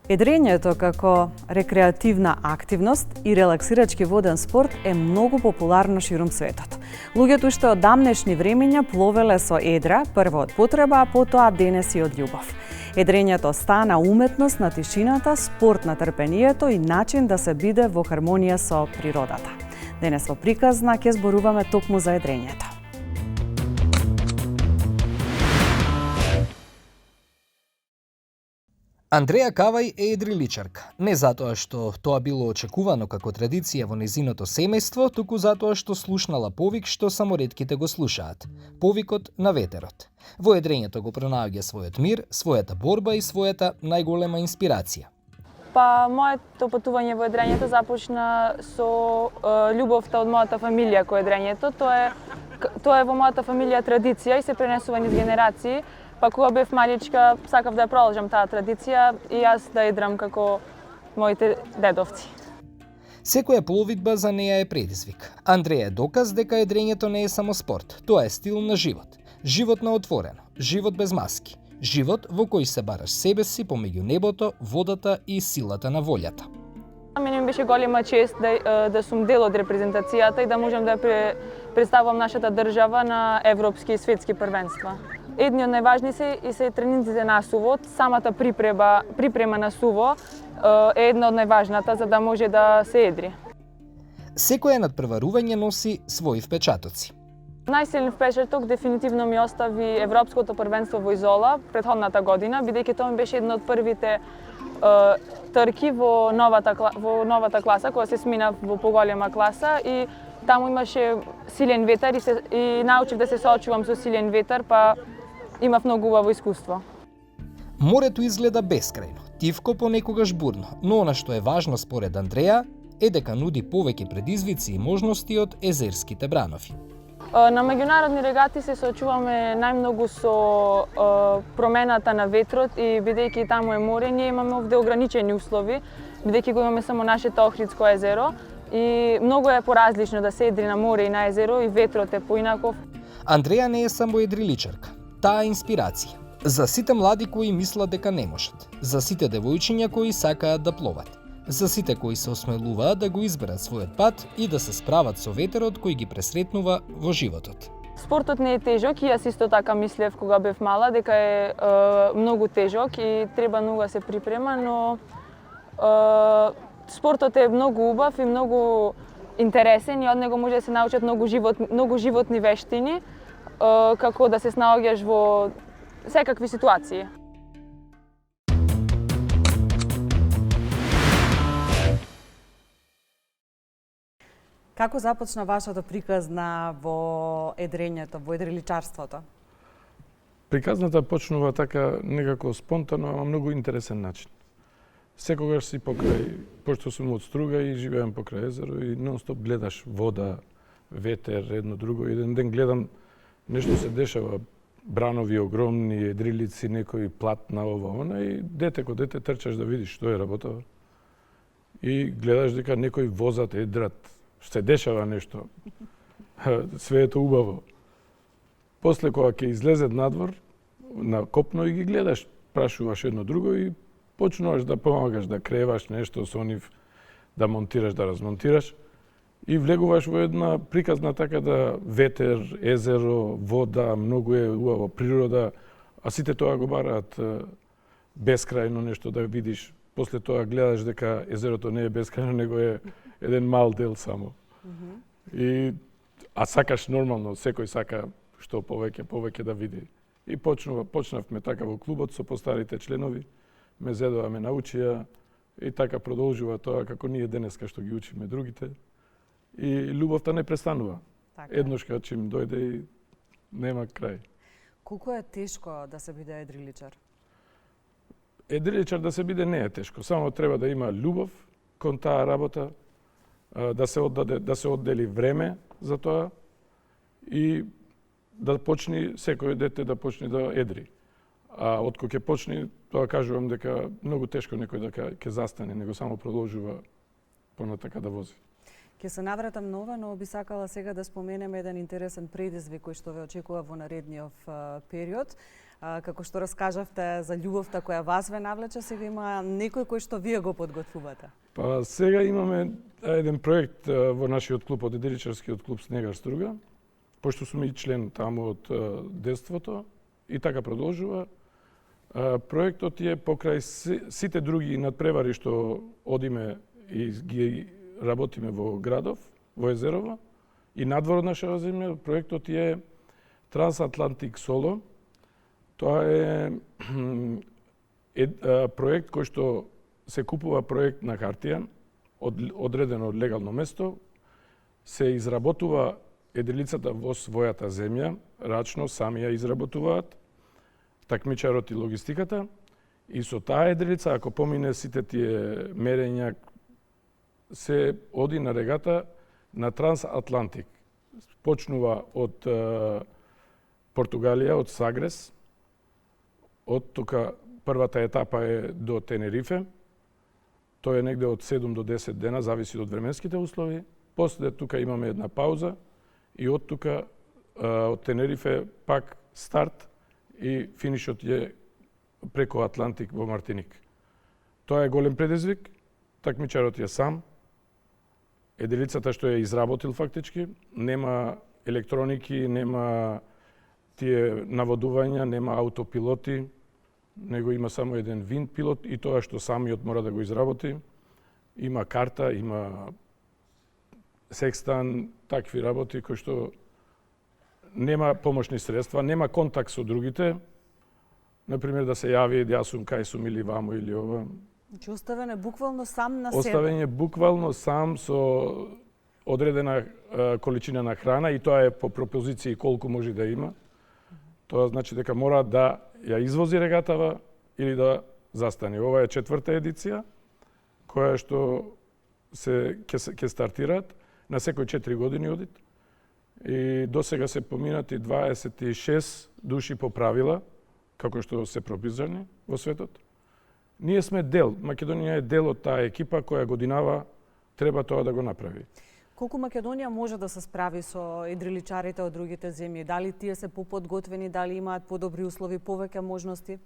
Едрењето како рекреативна активност и релаксирачки воден спорт е многу популарно ширум светот. Луѓето уште од дамнешни времиња пловеле со едра, прво од потреба, а потоа денес и од љубов. Едрењето стана уметност на тишината, спорт на трпението и начин да се биде во хармонија со природата. Денес во приказна ќе зборуваме токму за едрењето. Андреја Кавај е едриличарка. Не затоа што тоа било очекувано како традиција во незиното семејство, туку затоа што слушнала повик што само ретките го слушаат. Повикот на ветерот. Во едрењето го пронаоѓа својот мир, својата борба и својата најголема инспирација. Моето патување во едрењето започна со љубовта од мојата фамилија кон едрењето. Тоа е во мојата фамилија традиција и се пренесува низ генерации. Па кога бев маличка, сакав да ја продолжам таа традиција и јас да едрам како моите дедовци. Секоја пловидба за неа е предизвик. Андреја е доказ дека едрењето не е само спорт, тоа е стил на живот. Живот на отворено, живот без маски, живот во кој се бараш себе си помеѓу небото, водата и силата на волјата. Мене ми беше голема чест да сум дел од репрезентацијата и да можам да представам нашата држава на европски и светски првенства. Едни од најважни се тренинзите на суво, самата припрема на суво е една од најважната за да може да се едри. Секоја надпреварување носи своји впечатоци. Најсилен впечаток дефинитивно ми остави Европското првенство во Изола претходната година, бидејќи тоа ми беше една од првите трки во новата класа, која се смина во поголема класа и таму имаше силен ветар и научив да се соочувам со силен ветар, па имав многу убаво искуство. Морето изгледа бескрајно, тивко понекогаш бурно, но она што е важно според Андреја е дека нуди повеќе предизвици и можности од езерските бранови. На меѓународни регати се соочуваме најмногу со промената на ветрот и бидејќи таму е море, ние имаме овде ограничени услови, бидејќи го имаме само нашето Охридско езеро и многу е поразлично да се едри на море и на езеро и ветрот е поинаков. Андреја не е само едриличарка. Таа е инспирација. За сите млади кои мислат дека не можат. За сите девојчиња кои сакаат да пловат. За сите кои се осмелуваат да го изберат својот пат и да се справат со ветерот кој ги пресретнува во животот. Спортот не е тежок и јас исто така мислев кога бев мала дека е многу тежок и треба многу да се припрема, но спортот е многу убав и многу интересен и од него може да се научат многу животни вештини, како да се снаоѓаш во секакви ситуации. Како започна вашата приказна во едрењето, во едриличарството? Приказната почнува така некако спонтано, ама многу интересен начин. Секогаш си пошто сум од Струга и живеам покрај езеро и нон-стоп гледаш вода, ветер, едно друго. Еден ден гледам нешто се дешава, бранови огромни, едрилици, некој плат на ова, она и дете трчаш да видиш што е работава. И гледаш дека некои возат, едрат, се дешава нешто. Све е тоа убаво. После кога ќе излезет надвор, на копно и ги гледаш, прашуваш едно друго и почнуваш да помагаш, да креваш нешто со нив, да монтираш, да размонтираш. И влегуваш во една приказна така да ветер, езеро, вода, многу е убаво природа, а сите тоа го бараат бескрајно нешто да видиш. После тоа гледаш дека езерото не е бескрајно, него е еден мал дел само. А сакаш нормално, секој сака што повеќе да види. И почнавме така во клубот со постарите членови, ме зедоа, ме научија и така продолжува тоа како ние денеска што ги учиме другите. И љубовта не престанува. Така. Еднош кога чим дојде и нема крај. Колку е тешко да се биде едриличар? Едриличар да се биде не е тешко, само треба да има љубов кон таа работа, да се оддели време за тоа и да почни секој дете да почне да едри. А од кога ќе почне, тоа кажувам дека многу тешко некој да ќе застане, него само продолжува понатака да вози. Ќе се навратам нова, но би сакала сега да споменеме еден интересен предизвик кој што ве очекува во наредниот период. Како што раскажавте за љубовта која вас ве навлече, сега има некој кој што вие го подготвувате. Па сега имаме еден проект во нашиот клуб, од едриличарскиот клуб Снегар Струга, пошто сум и член таму од детството и така продолжува. Проектот е покрај сите други надпревари што одиме и ги работиме во градов, во Езерово и надвор од нашава земја. Проектот е Трансатлантик Соло. Тоа е проект кој што се купува проект на хартија, одредено легално место, се изработува едрилицата во својата земја, рачно сами ја изработуваат, такмичарот и логистиката, и со таа едрилица, ако помине сите тие мерења, се оди на регата на Трансатлантик. Почнува од Португалија, од Сагрес, од тука првата етапа е до Тенерифе, тој е негде од 7 до 10 дена, зависи од временските услови. После тука имаме една пауза и од тука, од Тенерифе, пак старт и финишот е преко Атлантик во Мартиник. Тоа е голем предизвик, такмичарот е сам, едрилицата што ја изработил фактички, нема електроники, нема тие наводувања, нема аутопилоти, него има само еден винт пилот и тоа што самиот мора да го изработи. Има карта, има секстан, такви работи кои што нема помошни средства, нема контакт со другите. Например, да се јави, јас сум кај сум или вамо или ова. Значи оставен е буквално сам на себе. Оставен е буквално сам со одредена количина на храна и тоа е по пропозиција колку може да има. Тоа значи дека мора да ја извози регатава или да застане. Ова е 4-та едиција која што ќе стартираат на секој 4 години одит. И досега се поминати 26 души по правила, како што се прописани во светот. Ние сме дел, Македонија е дел од таа екипа која годинава треба тоа да го направи. Колку Македонија може да се справи со едриличарите од другите земји? Дали тие се поподготвени, дали имаат подобри услови, повеќе можности?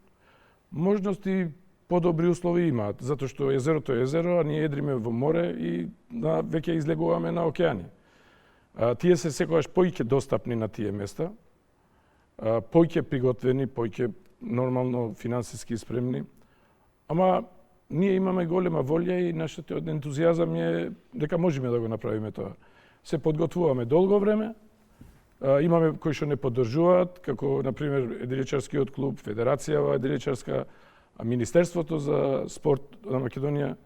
Можности подобри услови имаат, затоа што езерото е езеро, а ние едриме во море и веќе излегуваме на океани. Тие се секогаш поиќе достапни на тие места, поиќе приготвени, поиќе нормално финансиски спремни. Ама ние имаме голема волја и нашиот ентузијазам е дека можеме да го направиме тоа. Се подготвуваме долго време, имаме кои што не поддржуваат, како например едриличарскиот клуб, Федерацијава едриличарска, Министерството за спорт на Македонија,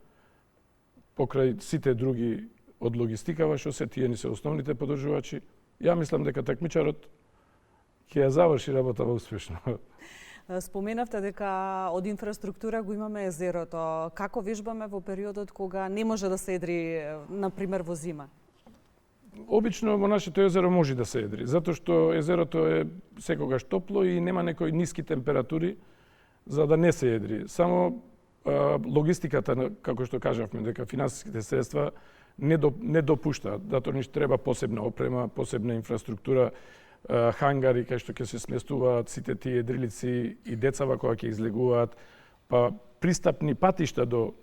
покрај сите други од логистикава, што се тие ни се основните поддржувачи. Ја мислам дека такмичарот ќе ја заврши работава успешно. Споменавте дека од инфраструктура го имаме езерото. Како вежбаме во периодот кога не може да се едри, например, во зима? Обично во нашето езеро може да се едри, затоа што езерото е секогаш топло и нема некои ниски температури за да не се едри. Само логистиката, како што кажавме, дека финансиските средства не допуштаат. Затоа ни треба посебна опрема, посебна инфраструктура, хангари кај што ќе се сместуваат сите тие едрилици и децава кои ќе излегуваат, па пристапни патишта до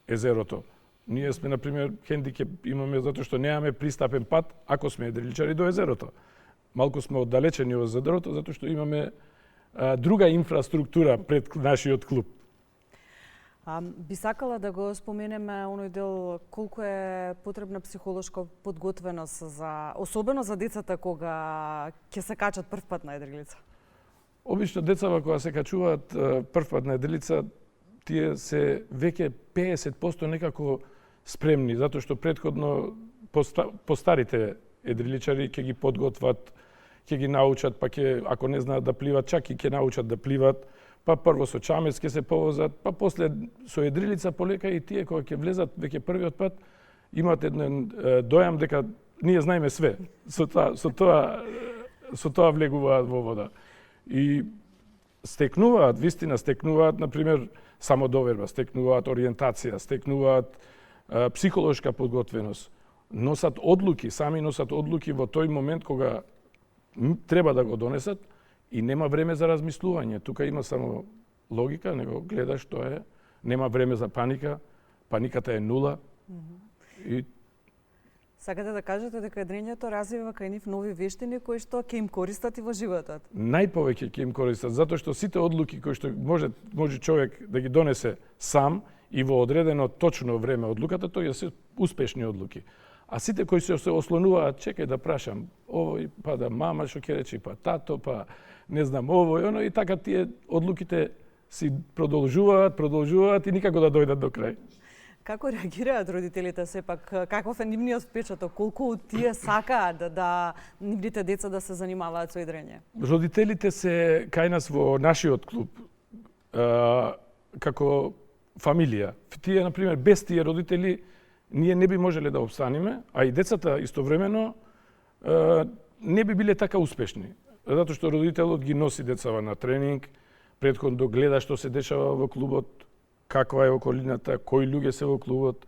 езерото. Ние сме, например, хендикеп имаме затоа што немаме пристапен пат ако сме едриличари до езерото. Малку сме оддалечени од езерото затоа што имаме друга инфраструктура пред нашиот клуб. Би сакала да го споменеме оној дел колку е потребна психолошка подготвеност особено за децата кога ќе се качат првпат на едрилица. Обично децава кога се качуваат првпат на едрилица, тие се веќе 50% некако спремни, затоа што претходно постарите едриличари ќе ги подготват, ќе ги научат, па ќе, ако не знаат да пливат, чак и ќе научат да пливат, па прво со чамец ќе се повозат, па после со едрилица полека и тие кога ќе влезат веќе првиот пат имаат еден дојам дека ние знаеме све. Со тоа влегуваат во вода. И стекнуваат, вистина стекнуваат, например, самодоверба, стекнуваат ориентација, стекнуваат психолошка подготвеност. Носат одлуки, сами носат одлуки во тој момент кога треба да го донесат И нема време за размислување. Тука има само логика, него гледаш што е. Нема време за паника. Паниката е нула. И Сакате да кажете дека едрењето развива кај нив нови вештини кои што ќе им користат и во животот? најповеќе ќе им користат, затоа што сите одлуки кои што може човек да ги донесе сам и во одредено точно време одлуката, тоа се успешни одлуки. А сите кои се ослонуваат, чекај да прашам, овој, па да мама што ќе рече, па тато, па не знам овој, оно, и така тие одлуките си продолжуваат и никако да дојдат до крај. Како реагираат родителите сепак? Каков е нивниот впечаток? Колку тие сакаат да нивните деца да се занимаваат со едрење? Родителите се кај нас во нашиот клуб како фамилија. Тие, например, без тие родители ние не би можеле да обстанеме, а и децата истовремено не би биле така успешни. Затоа што родителот ги носи децава на тренинг, претходно гледа што се дешава во клубот, каква е околината, кои луѓе се во клубот,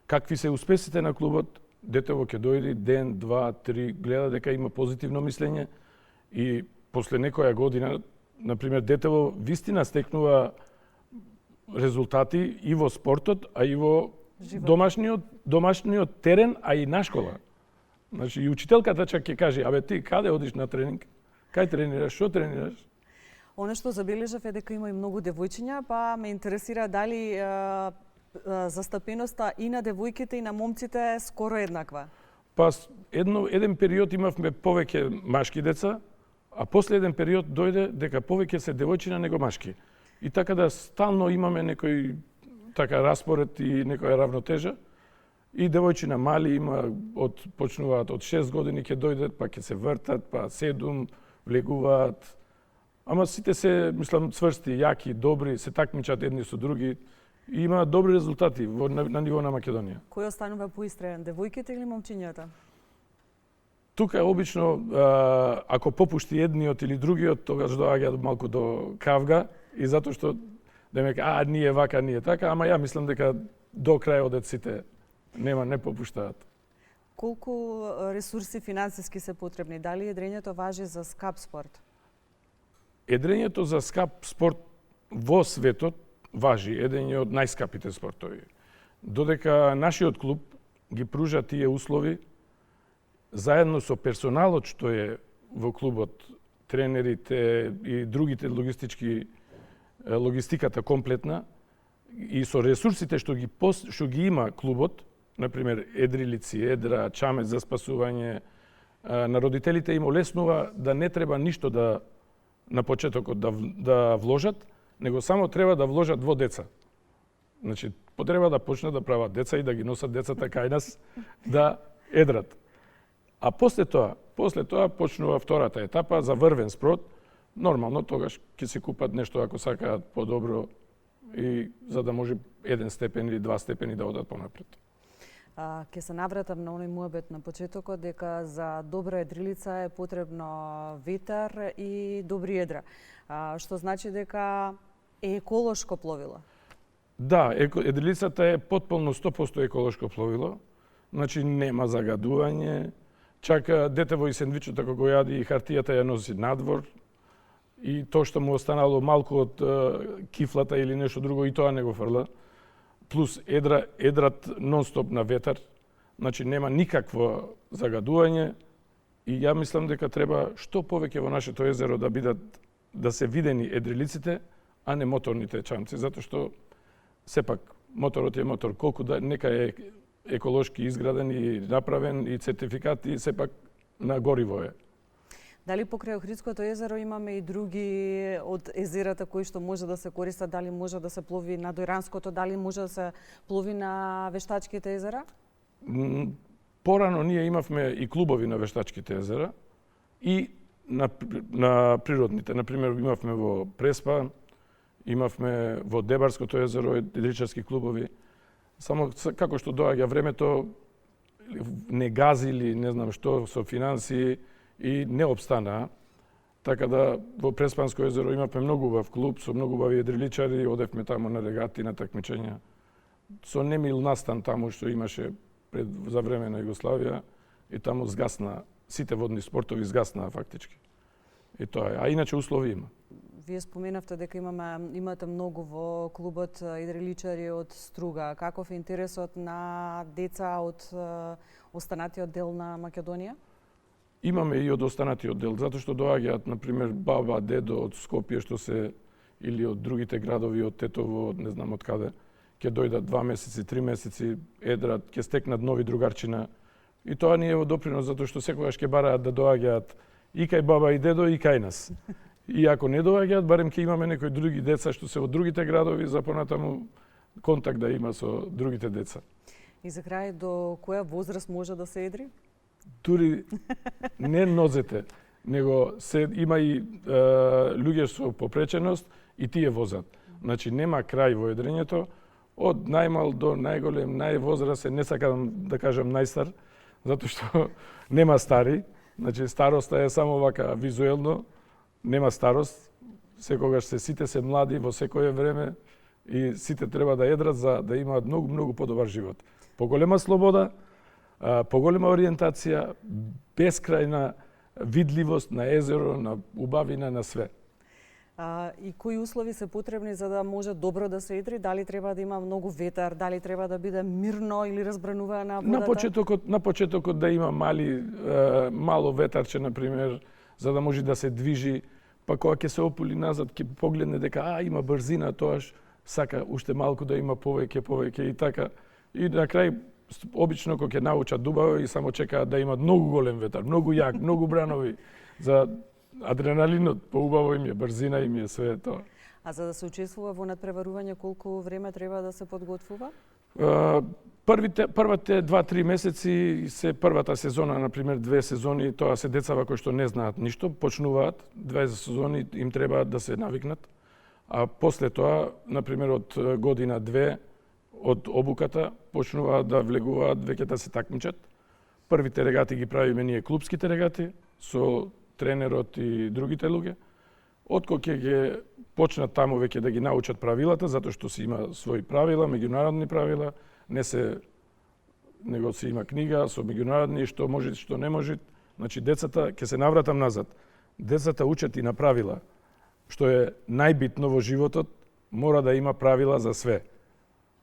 какви се успесите на клубот. Детево ќе дојде ден, два, три, гледа дека има позитивно мислење и после некоја година, например, детево вистина стекнува резултати и во спортот, а и во домашниот терен, а и на школа. Значи, и учителката чак ќе каже, абе ти каде одиш на тренинг? Кај тренираш? Што тренираш? Оно што забележав е дека има и многу девојчиња, па ме интересира дали застапеноста и на девојките и на момците е скоро еднаква. Па еден период имавме повеќе машки деца, а после еден период дојде дека повеќе се девојчиња него машки. И така да стално имаме некој така распоред и некоја равнотежа. И девојчина мали има почнуваат од 6 години ќе дојдат, па ќе се вртат, па 7 влегуваат. Ама сите се, мислам, цврсти, јаки, добри, се такмичат едни со други и имаат добри резултати на ниво на Македонија. Кој останува поистреен, девојките или момчињата? Тука обично, ако попушти едниот или другиот, тогаш доаѓа малку до кавга и затоа што демека, ние вака, ние така, ама ја мислам дека до крајот сите не попуштаат. Колку ресурси финансиски се потребни? Дали едрењето важи за скап спорт? Едрењето за скап спорт во светот важи, еден од најскапите спортови. Додека нашиот клуб ги пружа тие услови, заедно со персоналот што е во клубот, тренерите и другите логистиката комплетна, и со ресурсите што ги има клубот, например Едрилици, Едра, Чамет за спасување, на родителите им олеснува да не треба ништо на почетокот да вложат, него само треба да вложат во деца. Значи, потреба да почнат да прават деца и да ги носат децата кај нас да едрат. А после тоа почнува втората етапа за врвен спорт. Нормално тогаш ќе се купат нешто ако сакаат подобро и за да може 1 степен или 2 степени да одат понапред. Ќе се навратам на оној муабет на почетокот дека за добра едрилица е потребно ветар и добри едра. Што значи дека е еколошко пловило. Да, едрилицата е потполно 100% еколошко пловило. Значи нема загадување. Чак детево и сендвичот ако го јади и хартијата ја носи надвор. И тоа што му останало малку од кифлата или нешто друго и тоа не го фрла. Плюс едрат нон-стоп на ветар, значи нема никакво загадување и ја мислам дека треба што повеќе во нашето езеро да се видени едрилиците, а не моторните чамци, затоа што сепак моторот е мотор, колку нека е еколошки изграден и направен и сертификат и сепак на гориво е. Дали покрај Охридското езеро имаме и други од езерата кои што може да се користат, дали може да се плови на Дојранското, дали може да се плови на Вештачките езера? Порано ние имавме и клубови на Вештачките езера и на природните. Например, имавме во Преспа, имавме во Дебарското езеро едричарски клубови. Само како што доаѓа времето, не газили, не знам што, со финансии, и не обстана. Така да во Преспанско езеро имавме многу убав клуб со многу убави едриличари, одевме таму на регати, на такмичења. Со немил настан таму што имаше за време на Југославија и таму сгасна, сите водни спортови сгаснаа фактички. И тоа е. А иначе услови има. Вие споменавте дека имате многу во клубот едриличари од Струга. Каков е интересот на деца од останатиот дел на Македонија? Имаме и од останатиот дел, затоа што доаѓаат, например, баба, дедо од Скопје, што се или од другите градови, од Тетово, од не знам од каде, ќе дојдат 2 месеци, 3 месеци, едрат, ќе стекнат нови другарчина. И тоа ни е во допринос, затоа што секогаш ќе бараат да доаѓаат и кај баба и дедо и кај нас. И ако не доаѓаат, барем ќе имаме некои други деца што се од другите градови, за понатаму контакт да има со другите деца. И за крај, до која возраст може да се едри? Дури не нозете, него има и луѓе со попреченост и тие возат. Значи нема крај во едрењето, од најмал до најголем, највозрастен, не сакам да кажам најстар, затоа што нема стари, значи староста е само вака визуелно, нема старост, секогаш сите се млади во секое време и сите треба да едрат за да имаат многу подобар живот. Поголема слобода, поголема ориентација, бескрајна видливост на езеро, на убавина, на све. И кои услови се потребни за да може добро да се едри? Дали треба да има многу ветар, дали треба да биде мирно или разбранувана водата? На почетокот да има мало ветарче, например, за да може да се движи, па кога ќе се опули назад, ќе погледне дека има брзина, тоаш сака уште малку да има повеќе и така. И на крај, обично кога ќе научат дубаво и само чекаат да имат многу голем ветар, многу јак, многу бранови, за адреналинот поубаво им е, брзина им е, све тоа. А за да се учествува во надпреварување, колку време треба да се подготвува? Првите 2-3 месеци се првата сезона, например 2 сезони, тоа се децава кои што не знаат ништо, почнуваат, 2 сезони им треба да се навикнат, а после тоа, например од година-2 од обуката, почнуваат да влегуваат веќе да се такмичат. Првите регати ги правиме ние клубските регати, со тренерот и другите луѓе. Откога ќе ги почнат таму веќе да ги научат правилата, затоа што си има своји правила, меѓународни правила, него си има книга со меѓународни што може, што не може. Значи децата, ќе се навратам назад. Децата учат и на правила, што е најбитно во животот, мора да има правила за све.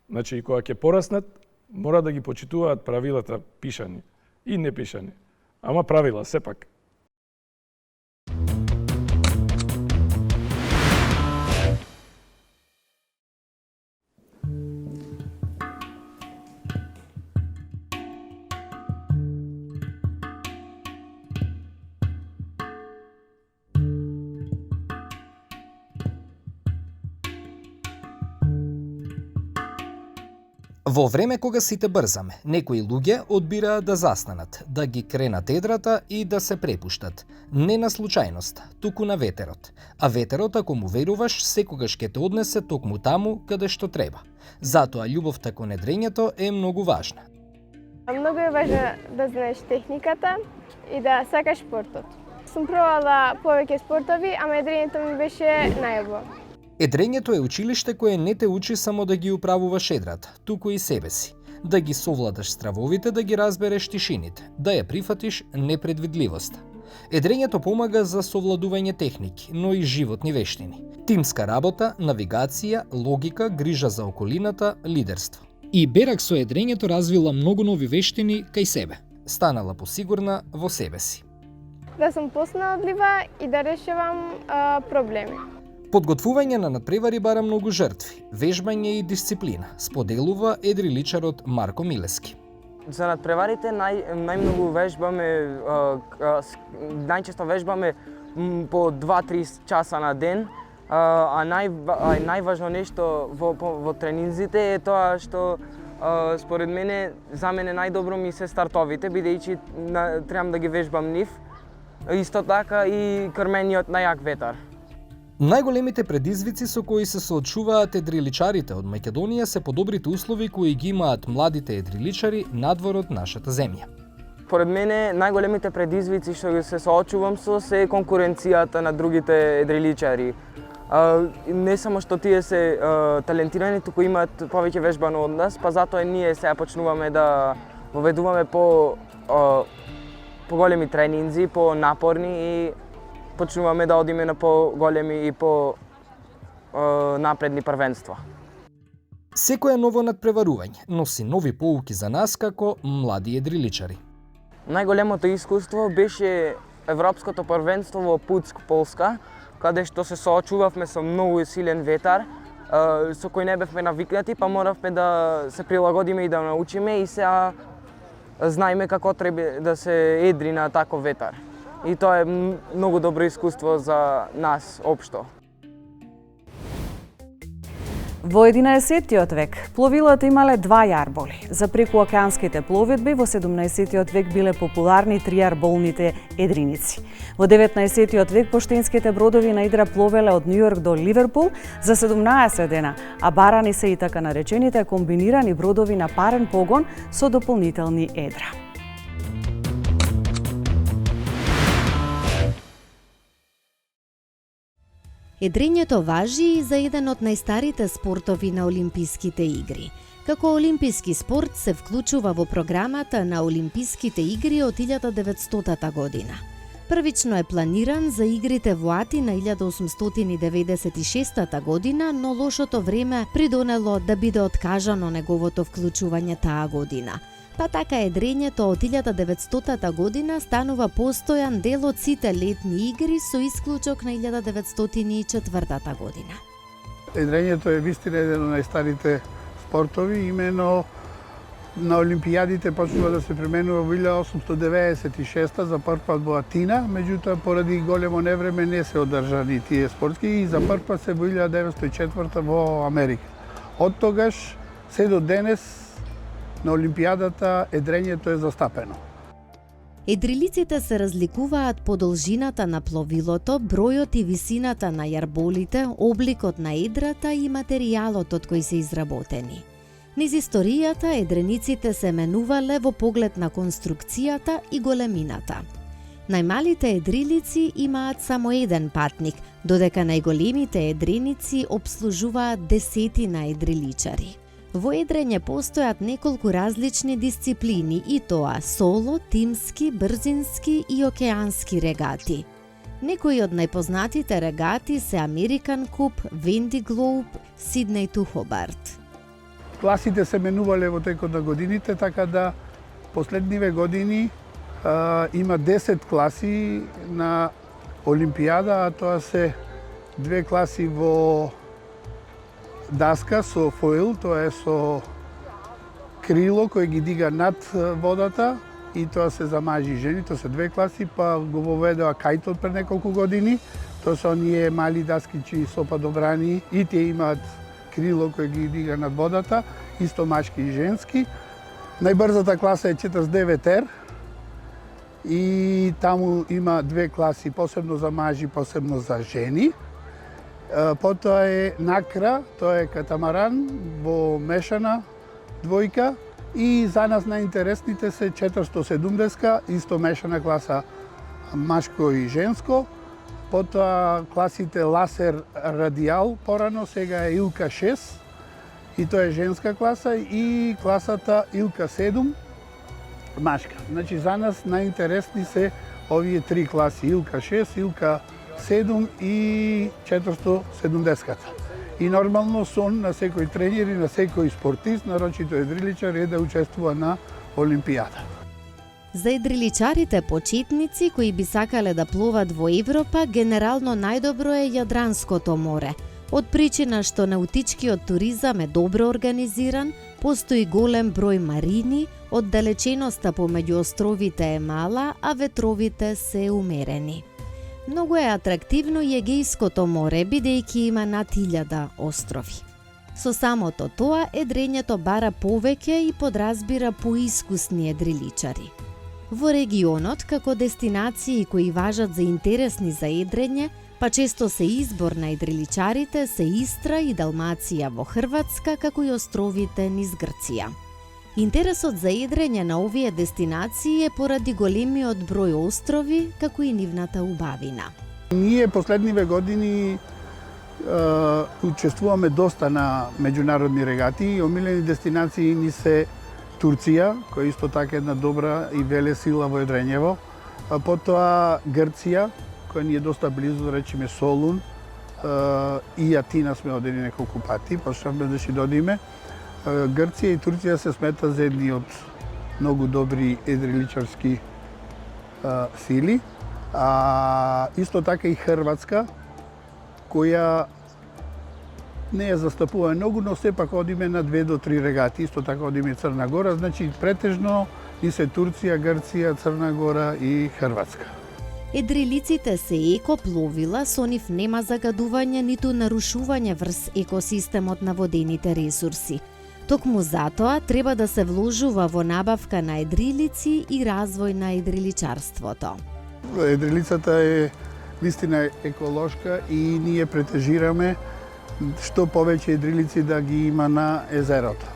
Значи и кога ќе пораснат, мора да ги почитуваат правилата пишани и не пишани. Ама правила сепак. Во време кога сите брзаме, некои луѓе одбираат да застанат, да ги кренат едрата и да се препуштат. Не на случајност, туку на ветерот. А ветерот, ако му веруваш, секогаш ќе те однесе токму таму каде што треба. Затоа љубовта кон едрењето е многу важна. Многу е важно да знаеш техниката и да сакаш спортот. Сум пробала повеќе спортови, ама едрењето ми беше најубаво. Едрењето е училиште кое не те учи само да ги управуваш едрата, туку и себе си. Да ги совладаш стравовите, да ги разбереш тишините, да ја прифатиш непредвидливоста. Едрењето помага за совладување техники, но и животни вештини. Тимска работа, навигација, логика, грижа за околината, лидерство. И Берак со едрењето развила многу нови вештини кај себе. Станала посигурна во себе си. Да сум поснаодлива и да решавам проблеми. Подготвување на надпревари бара многу жртви, вежбање и дисциплина, споделува едриличарот Марко Милески. За надпреварите најмногу вежбаме, најчесто вежбаме по 2-3 часа на ден, а најважно нешто во тренинзите е тоа што според мене, за мене најдобро ми се стартовите, бидејќи требам да ги вежбам нив, исто така и крмениот на јак ветар. Најголемите предизвици со кои се соочуваат едриличарите од Македонија се подобрите услови кои ги имаат младите едриличари надвор од нашата земја. Поред мене, најголемите предизвици што се соочувам со се конкуренцијата на другите едриличари. Не само што тие се талентирани, туку имаат повеќе вежбано од нас, па затоа ние сега почнуваме да воведуваме по големи тренинзи, по напорни и почнуваме да одиме на поголеми и напредни првенства. Секое ново надпреварување носи нови поуки за нас како млади едриличари. Најголемото искуство беше Европското првенство во Пуцк, Полска, каде што се соочувавме со многу силен ветар, со кој не бевме навикнати, па моравме да се прилагодиме и да научиме и сега знаеме како треба да се едри на таков ветар. И тоа е многу добро искуство за нас општо. Во 11-тиот век пловилата имале два јарболи. За прекуокеанските пловидби во 17-тиот век биле популарни тријарболните едриници. Во 19-тиот век поштенските бродови на едра пловеле од Њујорк до Ливерпул за 17 дена, а барани се и така наречените комбинирани бродови на парен погон со дополнителни едра. Едрењето важи и за еден од најстарите спортови на Олимписките игри. Како олимписки спорт се вклучува во програмата на Олимписките игри од 1900 година. Првично е планиран за игрите во Атина 1896 година, но лошото време придонело да биде откажано неговото вклучување таа година. Па така едрењето од 1900 година станува постојан дел од сите летни игри со исклучок на 1904 година. Едрењето е вистина еден од најстарите спортови, имено на Олимпијадите почнува да се применува во 1896 за прв пат во Атина, меѓутоа поради големо невреме не се одржани тие спортски и за прв пат се во 1904 во Америка. Од тогаш се до денес на Олимпијадата едрењето е застапено. Едрилиците се разликуваат по должината на пловилото, бројот и висината на јарболите, обликот на едрата и материјалот од кој се изработени. Низ историјата едрениците се менувале во поглед на конструкцијата и големината. Најмалите едрилици имаат само еден патник, додека најголемите едреници обслужуваат десетина едриличари. Во едрење постојат неколку различни дисциплини и тоа соло, тимски, брзински и океански регати. Некои од најпознатите регати се Американ Куп, Венди Глоуб, Сиднеј ту Хобарт. Класите се менувале во текот на годините, така да последниве години има 10 класи на Олимпијада, а тоа се 2 класи во даска со фоил, тоа е со крило кој ги дига над водата и тоа се за мажи и жени, тоа се 2 класи, па го воведоа кајтот пред неколку години, тоа се оние мали даскичи со падобрани и тие имаат крило кој ги дига над водата, исто мажки и женски. Најбрзата класа е 49R и таму има 2 класи, посебно за мажи, посебно за жени. Потоа е накра, тоа е катамаран во мешана двојка и за нас најинтересните се 470, исто мешана класа машко и женско. Потоа класите ласер радиал порано, сега е Илка 6 и тоа е женска класа и класата Илка 7 машка. Значи за нас најинтересни се овие 3 класи, Илка 6, Илка 7 и 470. И нормално сон на секој тренер и на секој спортист, нарочито едриличар, е да учествува на Олимпијада. За едриличарите почетници кои би сакале да пловат во Европа, генерално најдобро е Јадранското море. Од причина што наутичкиот туризам е добро организиран, постои голем број марини, оддалеченоста помеѓу островите е мала, а ветровите се умерени. Многу е атрактивно и Егејското море, бидејќи има над 1000 острови. Со самото тоа, едрењето бара повеќе и подразбира поискусни едриличари. Во регионот, како дестинации кои важат за интересни за едрење, па често се избор на едриличарите се Истра и Далмација во Хрватска, како и островите низ Грција. Интересот за едрење на овие дестинации е поради големиот број острови, како и нивната убавина. Ние последниве години учествуваме доста на меѓународни регати. Омилени дестинации ни се Турција, која исто така една добра и велесила во едрењево, потоа Грција, која ни е доста близу, да речеме Солун и Атина сме одели неколку пати, почнавме да си додиме. Грција и Турција се смета за едни од многу добри едриличарски сили. Исто така и Хрватска, која не ја застапува многу, но сепак одиме на 2 до 3 регати. Исто така одиме и Црна Гора, значи претежно и се Турција, Грција, Црна Гора и Хрватска. Едрилиците се екопловила, со нив нема загадување ниту нарушување врз екосистемот на водените ресурси. Токму затоа треба да се вложува во набавка на едрилици и развој на едриличарството. Едрилицата е вистина еколошка и ние претежираме што повеќе едрилици да ги има на езерото.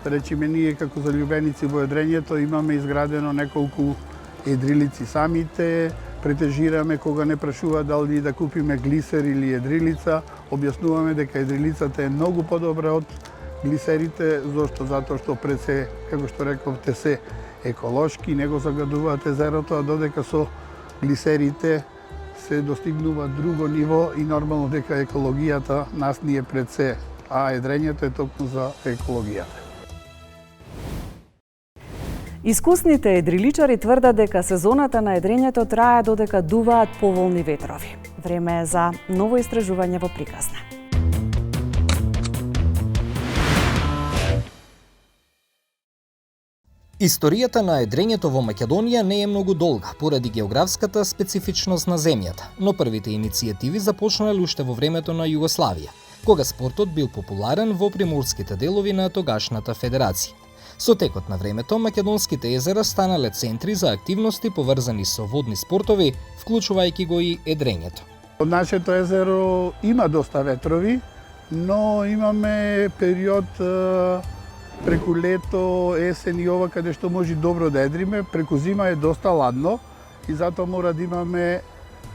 Да речеме, ние како залюбеници во едрењето имаме изградено неколку едрилици самите, претежираме кога не прашува дали да купиме глисер или едрилица, објаснуваме дека едрилицата е многу подобра од глисерите, зошто? Затоа што пред се, како што рековте, се еколошки, не го загадуваат езерото, а додека со глисерите се достигнува друго ниво и нормално дека екологијата нас ни е пред се, а едрењето е токму за екологијата. Искусните едриличари тврдат дека сезоната на едрењето трае додека дуваат поволни ветрови. Време е за ново истражување во приказна. Историјата на едрењето во Македонија не е многу долга, поради географската специфичност на земјата, но првите иницијативи започнале уште во времето на Југославија, кога спортот бил популарен во приморските делови на тогашната федерација. Со текот на времето, македонските езера станале центри за активности поврзани со водни спортови, вклучувајќи го и едрењето. Од нашето езеро има доста ветрови, но имаме период преку лето, есен и ова каде што може добро да едриме, преку зима е доста ладно и затоа мора да имаме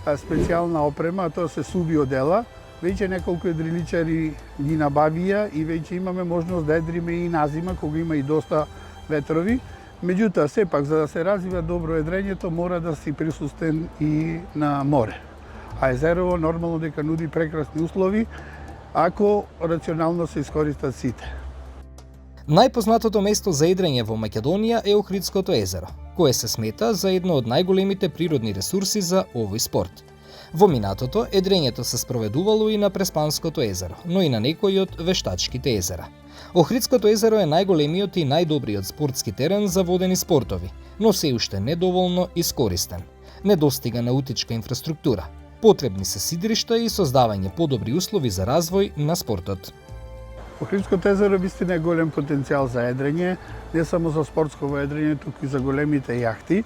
специјална опрема, а тоа се суви одела. Веќе неколку едриличари ги набавија и веќе имаме можност да едриме и на зима кога има и доста ветрови. Меѓутоа, сепак, за да се развива добро едрењето, мора да си присуствен и на море. А езерово нормално дека нуди прекрасни услови, ако рационално се искористат сите. Најпознатото место за едрење во Македонија е Охридското езеро, кое се смета за едно од најголемите природни ресурси за овој спорт. Во минатото, едрењето се спроведувало и на Преспанското езеро, но и на некои од вештачките езера. Охридското езеро е најголемиот и најдобриот спортски терен за водени спортови, но се уште недоволно искористен. Недостига наутичка инфраструктура. Потребни се сидришта и создавање подобри услови за развој на спортот. Охридското езеро вистина е голем потенцијал за едрење, не само за спортско едрење, туку и за големите јахти.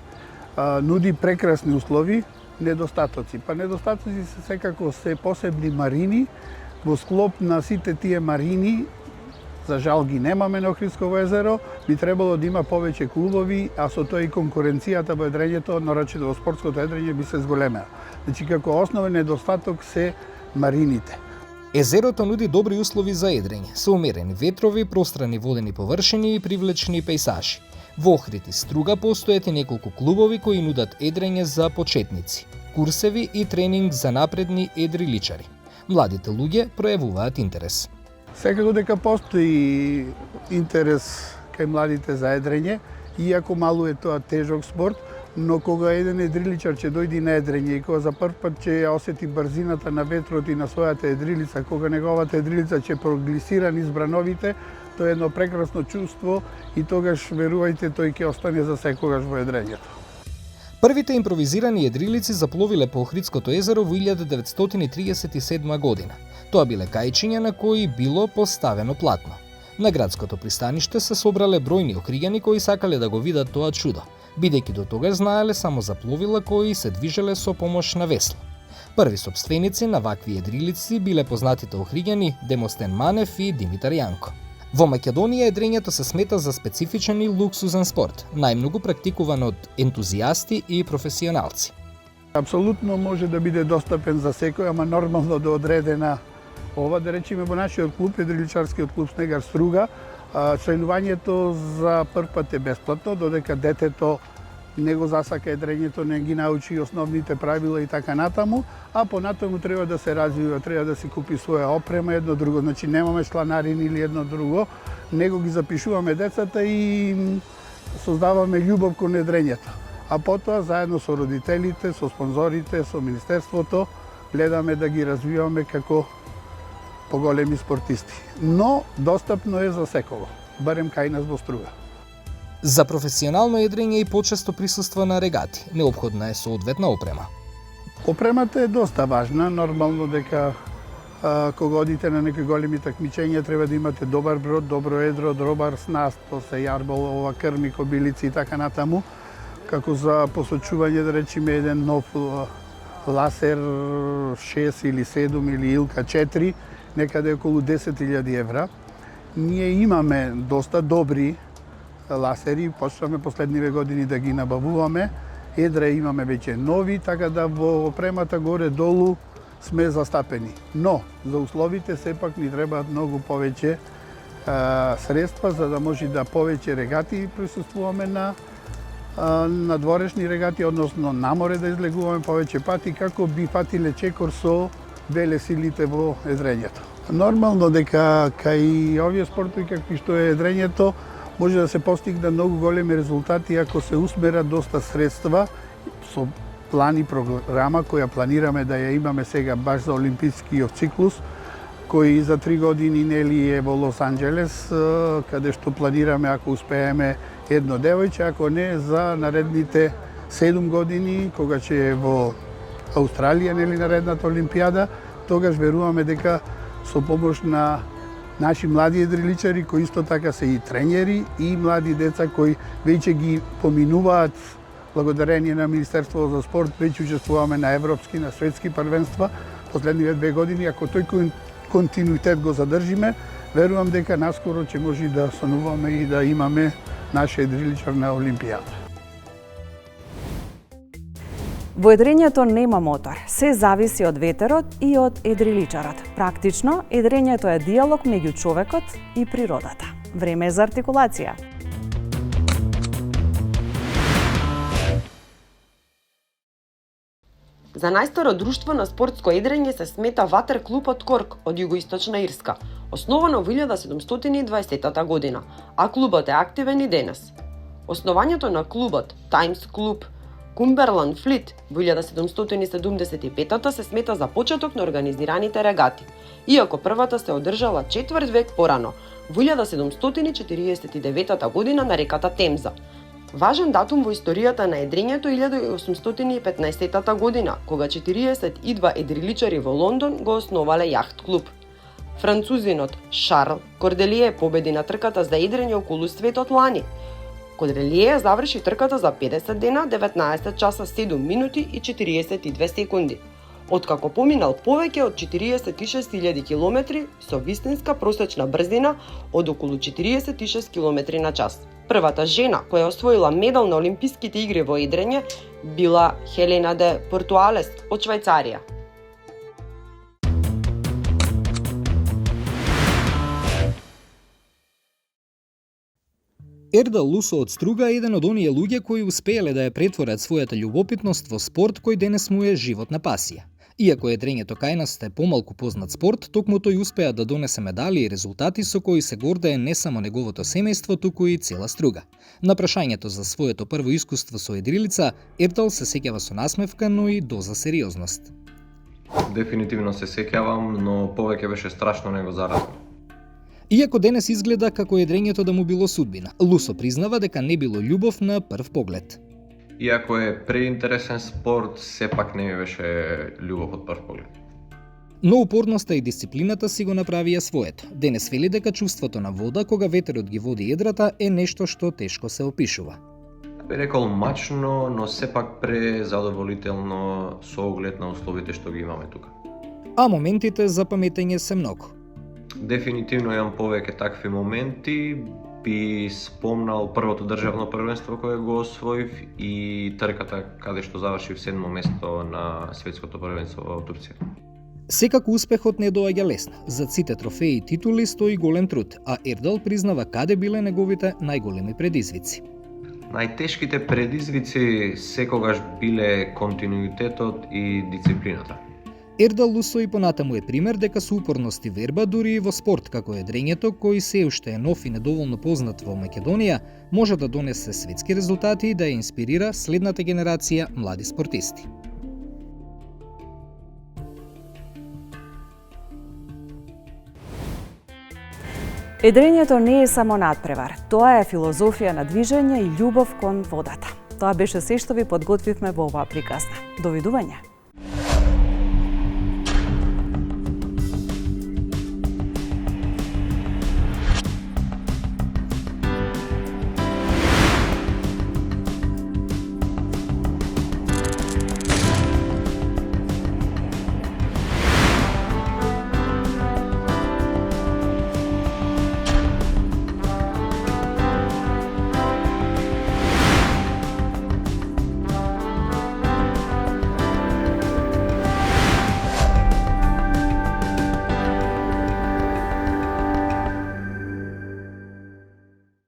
Нуди прекрасни услови, недостатоци. Па недостатоци се секако се посебни марини. Во склоп на сите тие марини, за жал ги немаме на Охридско езеро, би требало да има повеќе клубови, а со тоа и конкуренцијата во едрењето, нарочито во спортското едрење, би се зголемела. Значи, како основен недостаток се марините. Езерото нуди добри услови за едрење, со умерени ветрови, пространи водени површини и привлечни пејсажи. Во Охрид и Струга постојат и неколку клубови кои нудат едрење за почетници, курсеви и тренинг за напредни едриличари. Младите луѓе пројавуваат интерес. Секако дека постои интерес кај младите за едрење, иако малку е тоа тежок спорт, но кога еден едриличар ќе дојде на едрење и кога за прв пат ќе ја осети брзината на ветрот и на својата едрилица, кога неговата едрилица ќе проглисира низ брановите, тоа е едно прекрасно чувство и тогаш, верувајте, тој ќе остане за секогаш во едрењето. Првите импровизирани едрилици запловиле по Охридското езеро во 1937 година. Тоа биле кајчиња на кои било поставено платно. На градското пристаниште се собрале бројни охриѓани кои сакале да го видат тоа чудо, бидејќи до тогаш знаеле само за пловила кои се движеле со помош на весло. Први сопственици на вакви едрилици биле познатите охриѓани Демостен Манев и Димитар Јанко. Во Македонија едрењето се смета за специфичен и луксузен спорт, најмногу практикуван од ентузијасти и професионалци. Апсолутно може да биде достапен за секој, ама нормално до одредена ова, да речеме во нашиот клуб, едриличарскиот клуб Снегар Струга, членувањето за прв пат е бесплатно, додека детето не го засака едрењето, не ги научи основните правила и така натаму, а понатаму треба да се развива, треба да си купи своја опрема, едно друго. Значи немаме чланарини или едно друго, него ги запишуваме децата и создаваме љубов кон едрењето. А потоа заедно со родителите, со спонзорите, со министерството, гледаме да ги развиваме како поголеми спортисти. Но достапно е за секого, барем кај нас во Струга. За професионално едрење и почесто присуства на регати. Неопходна е соодветна опрема. Опремата е доста важна, нормално дека кога одите на некои големи такмичења треба да имате добар брод, добро едро, добар снаст, се јарбол, крми, кобилици и така натаму, како за посочување, да речеме, еден нов ласер 6 или 7 или Илка 4, некаде околу 10.000 евра. Ние имаме доста добри ласери, почнаме последниве години да ги набавуваме. Едра имаме веќе нови, така да во опремата горе-долу сме застапени. Но, за условите сепак ни требаат многу повеќе средства, за да може да повеќе регати присуствуваме на дворешни регати, односно на море да излегуваме повеќе пати, како би фатиле чекор со велесилите во едрењето. Нормално дека кај овие спортови какви што е едрењето, може да се постигне многу големи резултати ако се усмерат доста средства со план и програма која планираме да ја имаме сега баш за олимпискиот циклус, кој за 3 години нели е во Лос Анџелес, каде што планираме ако успееме едно девојче, ако не за наредните 7 години кога ќе е во Австралија нели наредната олимпијада, тогаш веруваме дека со помош на наши млади едриличари кои исто така се и тренери и млади деца кои веќе ги поминуваат благодарение на Министерството за спорт, веќе учествуваме на европски, на светски првенства последниве 2 години. Ако тој континуитет го задржиме, верувам дека наскоро ќе може да сонуваме и да имаме наш едриличар на Олимпијата. Во едрењето нема мотор, се зависи од ветерот и од едриличарот. Практично, едрењето е диалог меѓу човекот и природата. Време е за артикулација. За најстаро друштво на спортско едрење се смета Ватер клубот Корк од југоисточна Ирска, основано во 1720 година, а клубот е активен и денес. Основањето на клубот, Таймс клуб Кумберланд Флит во 1775 се смета за почеток на организираните регати, иако првата се одржала четврт век порано, во 1749 година на реката Темза. Важен датум во историјата на едрењето 1815 година, кога 42 едриличари во Лондон го основале јахт клуб. Французинот Шарл Корделие победи на трката за едрење околу светот лани. Корделие заврши трката за 50 дена, 19 часа 7 минути и 42 секунди. Откако поминал повеќе од 46.000 километри со вистинска просечна брзина од околу 46 км на час. Првата жена која освоила медал на Олимписките игри во едрење била Хелена де Портуалес од Швајцарија. Ердал Лусо од Струга е еден од оние луѓе кои успееле да ја претворат својата љубопитност во спорт кој денес му е животна пасија. Иако едрењето кај нас е помалку познат спорт, токму тој успеа да донесе медали и резултати со кои се гордее не само неговото семејство, туку и цела Струга. На прашањето за своето прво искуство со едрилица, Ердал се сеќава со насмевка, но и доза сериозност. Дефинитивно се сеќавам, но повеќе беше страшно него заразно. Иако денес изгледа како едрењето да му било судбина, Лусо признава дека не било љубов на прв поглед. Иако е преинтересен спорт, сепак не ми беше љубов од прв поглед. Но упорноста и дисциплината си го направија своето. Денес вели дека чувството на вода кога ветерот ги води едрата е нешто што тешко се опишува. Би рекол мачно, но сепак презадоволително со оглед на условите што ги имаме тука. А моментите за паметење се многу. Дефинитивно имам повеќе такви моменти. Би спомнал првото државно првенство кое го освоив и трката каде што завршив 7-мо место на светското првенство во Турција. Секако успехот не доаѓа лесно. За сите трофеи и титули стои голем труд, а Ердал признава каде биле неговите најголеми предизвици. Најтешките предизвици секогаш биле континуитетот и дисциплината. Ердал Лусо и понатаму е пример дека со упорност и верба дури и во спорт како е дрењето, кој се уште е нов и недоволно познат во Македонија, може да донесе светски резултати и да ја инспирира следната генерација млади спортисти. Едрењето не е само надпревар, тоа е филозофија на движење и љубов кон водата. Тоа беше се што ви подготвивме во оваа приказна. Довидување!